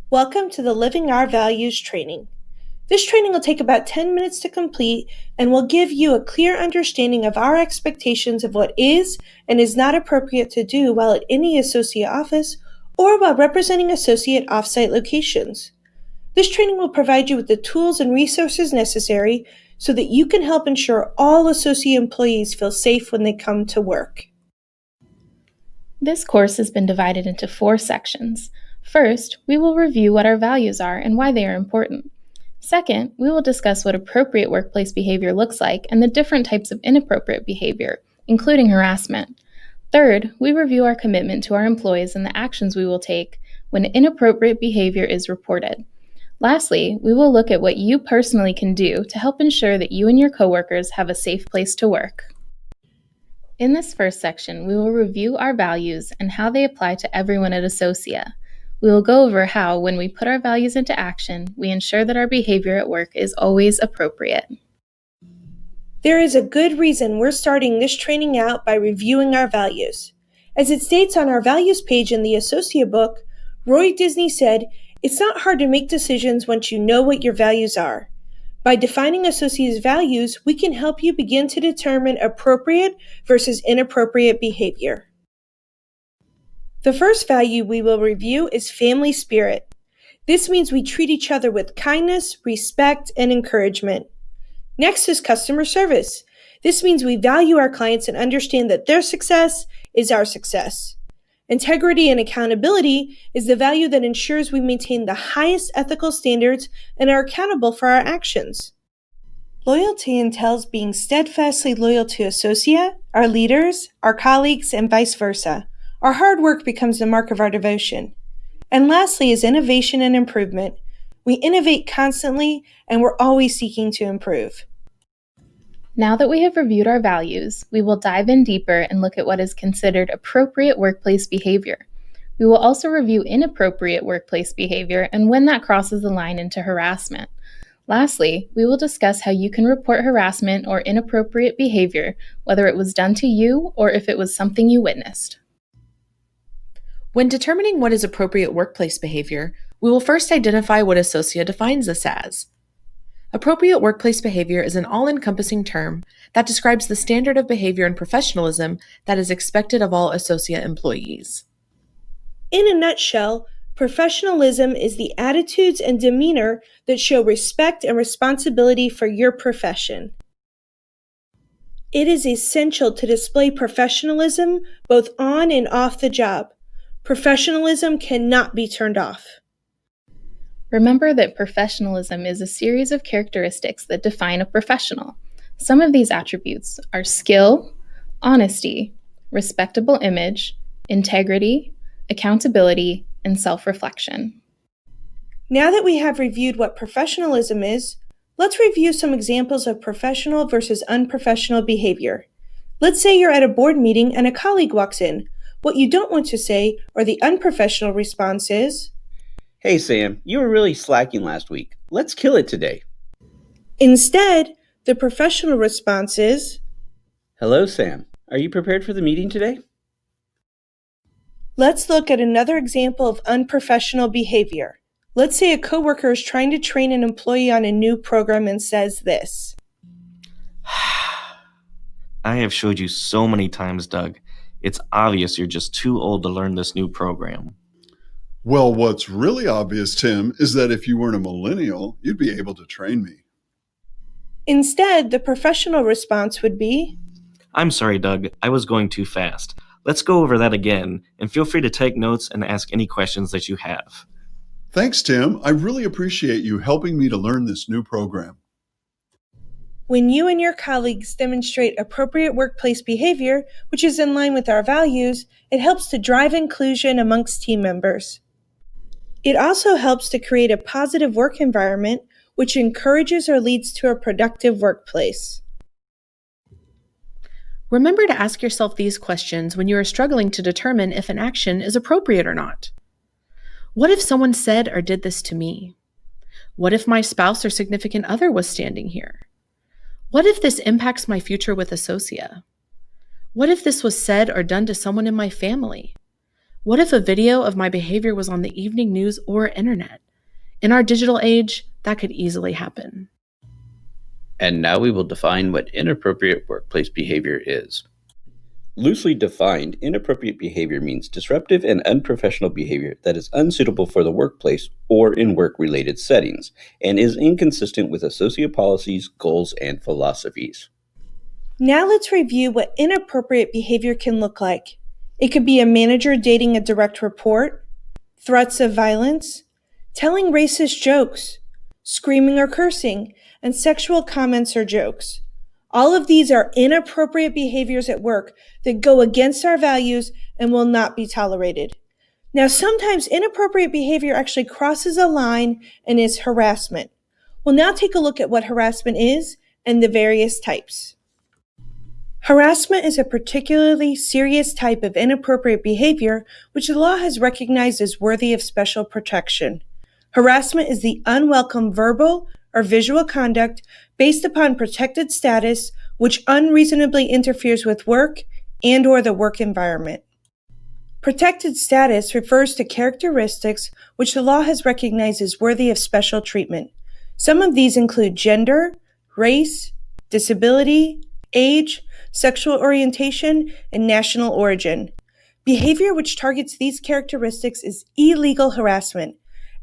Welcome to the Living Our Values training. This training will take about 10 minutes to complete and will give you a clear understanding of our expectations of what is and is not appropriate to do while at any associate office or while representing associate offsite locations. This training will provide you with the tools and resources necessary so that you can help ensure all associate employees feel safe when they come to work. This course has been divided into 4 sections. First, we will review what our values are and why they are important. Second, we will discuss what appropriate workplace behavior looks like and the different types of inappropriate behavior, including harassment. Third, we review our commitment to our employees and the actions we will take when inappropriate behavior is reported. Lastly, we will look at what you personally can do to help ensure that you and your coworkers have a safe place to work. In this first section, we will review our values and how they apply to everyone at Associa. We will go over how, when we put our values into action, we ensure that our behavior at work is always appropriate. There is a good reason we're starting this training out by reviewing our values. As it states on our values page in the Associa book, Roy Disney said, "It's not hard to make decisions once you know what your values are. By defining Associa's values, we can help you begin to determine appropriate versus inappropriate behavior." The first value we will review is family spirit. This means we treat each other with kindness, respect, and encouragement. Next is customer service. This means we value our clients and understand that their success is our success. Integrity and accountability is the value that ensures we maintain the highest ethical standards and are accountable for our actions. Loyalty entails being steadfastly loyal to Associa, our leaders, our colleagues, and vice versa. Our hard work becomes the mark of our devotion. And lastly is innovation and improvement. We innovate constantly, and we're always seeking to improve. Now that we have reviewed our values, we will dive in deeper and look at what is considered appropriate workplace behavior. We will also review inappropriate workplace behavior and when that crosses the line into harassment. Lastly, we will discuss how you can report harassment or inappropriate behavior, whether it was done to you or if it was something you witnessed. When determining what is appropriate workplace behavior, we will first identify what Associa defines this as. Appropriate workplace behavior is an all-encompassing term that describes the standard of behavior and professionalism that is expected of all Associa employees. In a nutshell, professionalism is the attitudes and demeanor that show respect and responsibility for your profession. It is essential to display professionalism both on and off the job. Professionalism cannot be turned off. Remember that professionalism is a series of characteristics that define a professional. Some of these attributes are skill, honesty, respectable image, integrity, accountability, and self-reflection. Now that we have reviewed what professionalism is, let's review some examples of professional versus unprofessional behavior. Let's say you're at a board meeting and a colleague walks in. What you don't want to say, or the unprofessional response is, "Hey Sam, you were really slacking last week. Let's kill it today." Instead, the professional response is, "Hello Sam, are you prepared for the meeting today?" Let's look at another example of unprofessional behavior. Let's say a coworker is trying to train an employee on a new program and says this. I have showed you so many times, Doug. It's obvious you're just too old to learn this new program. Well, what's really obvious, Tim, is that if you weren't a millennial, you'd be able to train me. Instead, the professional response would be, I'm sorry, Doug. I was going too fast. Let's go over that again, and feel free to take notes and ask any questions that you have. Thanks, Tim. I really appreciate you helping me to learn this new program. When you and your colleagues demonstrate appropriate workplace behavior, which is in line with our values, it helps to drive inclusion amongst team members. It also helps to create a positive work environment, which encourages or leads to a productive workplace. Remember to ask yourself these questions when you are struggling to determine if an action is appropriate or not. What if someone said or did this to me? What if my spouse or significant other was standing here? What if this impacts my future with Associa? What if this was said or done to someone in my family? What if a video of my behavior was on the evening news or internet? In our digital age, that could easily happen. And now we will define what inappropriate workplace behavior is. Loosely defined, inappropriate behavior means disruptive and unprofessional behavior that is unsuitable for the workplace or in work-related settings, and is inconsistent with Associa policies, goals, and philosophies. Now let's review what inappropriate behavior can look like. It could be a manager dating a direct report, threats of violence, telling racist jokes, screaming or cursing, and sexual comments or jokes. All of these are inappropriate behaviors at work that go against our values and will not be tolerated. Now, sometimes inappropriate behavior actually crosses a line and is harassment. We'll now take a look at what harassment is and the various types. Harassment is a particularly serious type of inappropriate behavior which the law has recognized as worthy of special protection. Harassment is the unwelcome verbal or visual conduct based upon protected status which unreasonably interferes with work and/or the work environment. Protected status refers to characteristics which the law has recognized as worthy of special treatment. Some of these include gender, race, disability, age, sexual orientation, and national origin. Behavior which targets these characteristics is illegal harassment.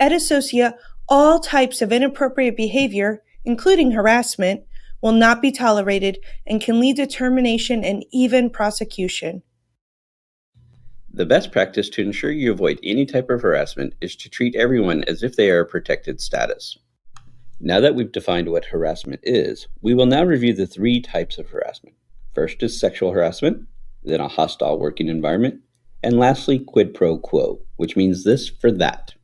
At Associa, all types of inappropriate behavior, including harassment, will not be tolerated and can lead to termination and even prosecution. The best practice to ensure you avoid any type of harassment is to treat everyone as if they are a protected status. Now that we've defined what harassment is, we will now review the three types of harassment. First is sexual harassment, then a hostile working environment, and lastly, quid pro quo, which means this for that.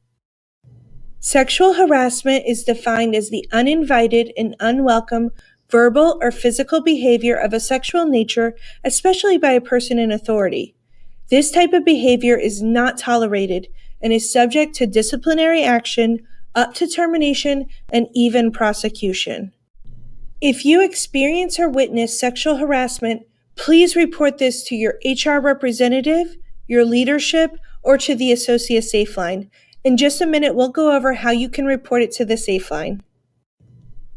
Sexual harassment is defined as the uninvited and unwelcome verbal or physical behavior of a sexual nature, especially by a person in authority. This type of behavior is not tolerated and is subject to disciplinary action, up to termination, and even prosecution. If you experience or witness sexual harassment, please report this to your HR representative, your leadership, or to the Associa Safe Line. In just a minute, we'll go over how you can report it to the Safe Line.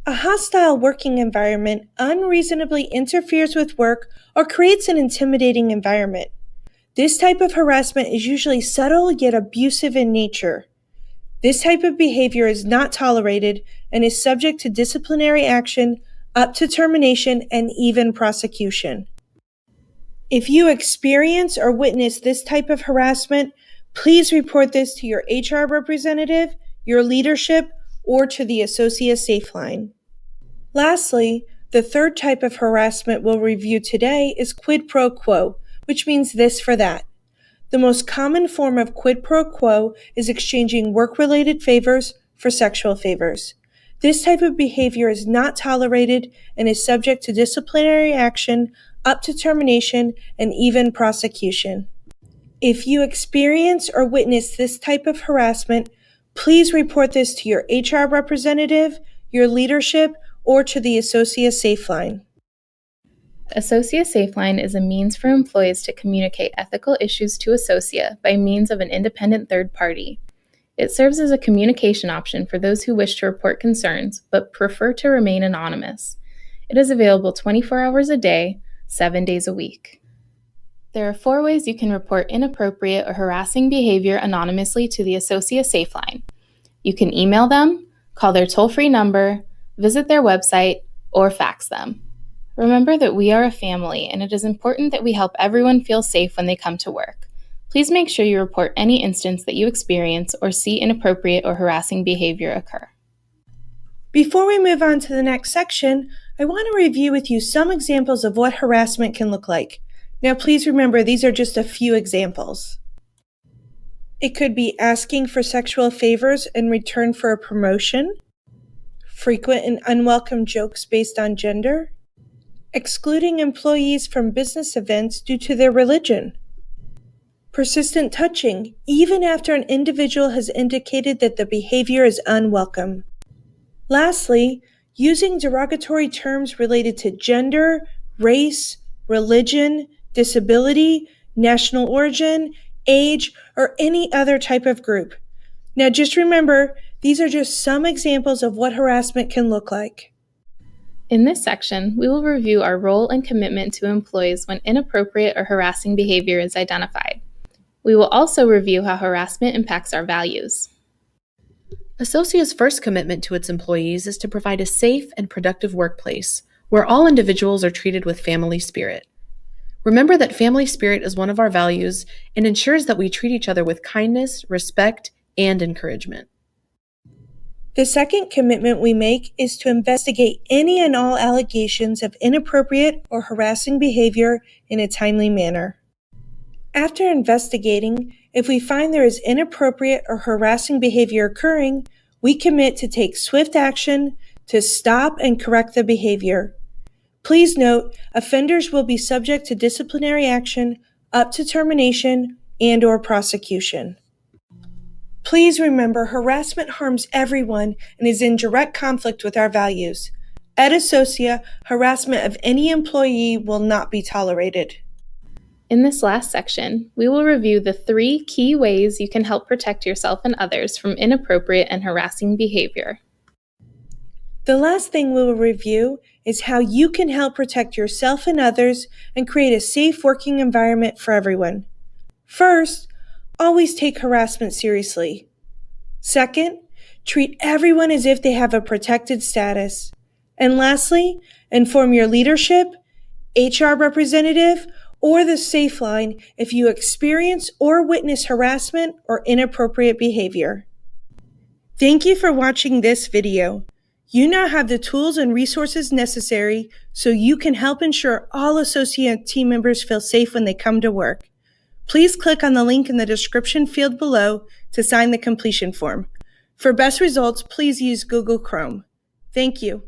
A hostile working environment unreasonably interferes with work or creates an intimidating environment. This type of harassment is usually subtle yet abusive in nature. This type of behavior is not tolerated and is subject to disciplinary action, up to termination, and even prosecution. If you experience or witness this type of harassment, please report this to your HR representative, your leadership, or to the Associa Safe Line. Lastly, the third type of harassment we'll review today is quid pro quo, which means this for that. The most common form of quid pro quo is exchanging work-related favors for sexual favors. This type of behavior is not tolerated and is subject to disciplinary action, up to termination, and even prosecution. If you experience or witness this type of harassment, please report this to your HR representative, your leadership, or to the Associa Safe Line. Associa Safe Line is a means for employees to communicate ethical issues to Associa by means of an independent third party. It serves as a communication option for those who wish to report concerns but prefer to remain anonymous. It is available 24 hours a day, 7 days a week. There are 4 ways you can report inappropriate or harassing behavior anonymously to the Associa Safe Line. You can email them, call their toll-free number, visit their website, or fax them. Remember that we are a family, and it is important that we help everyone feel safe when they come to work. Please make sure you report any instance that you experience or see inappropriate or harassing behavior occur. Before we move on to the next section, I want to review with you some examples of what harassment can look like. Now, please remember, these are just a few examples. It could be asking for sexual favors in return for a promotion, frequent and unwelcome jokes based on gender, excluding employees from business events due to their religion, persistent touching, even after an individual has indicated that the behavior is unwelcome. Lastly, using derogatory terms related to gender, race, religion, disability, national origin, age, or any other type of group. Now just remember, these are just some examples of what harassment can look like. In this section, we will review our role and commitment to employees when inappropriate or harassing behavior is identified. We will also review how harassment impacts our values. Associa's first commitment to its employees is to provide a safe and productive workplace where all individuals are treated with family spirit. Remember that family spirit is one of our values and ensures that we treat each other with kindness, respect, and encouragement. The second commitment we make is to investigate any and all allegations of inappropriate or harassing behavior in a timely manner. After investigating, if we find there is inappropriate or harassing behavior occurring, we commit to take swift action to stop and correct the behavior. Please note, offenders will be subject to disciplinary action up to termination and/or prosecution. Please remember, harassment harms everyone and is in direct conflict with our values. At Associa, harassment of any employee will not be tolerated. In this last section, we will review the 3 key ways you can help protect yourself and others from inappropriate and harassing behavior. The last thing we will review is how you can help protect yourself and others and create a safe working environment for everyone. First, always take harassment seriously. Second, treat everyone as if they have a protected status. And lastly, inform your leadership, HR representative, or the Safe Line if you experience or witness harassment or inappropriate behavior. Thank you for watching this video. You now have the tools and resources necessary so you can help ensure all Associa team members feel safe when they come to work. Please click on the link in the description field below to sign the completion form. For best results, please use Google Chrome. Thank you.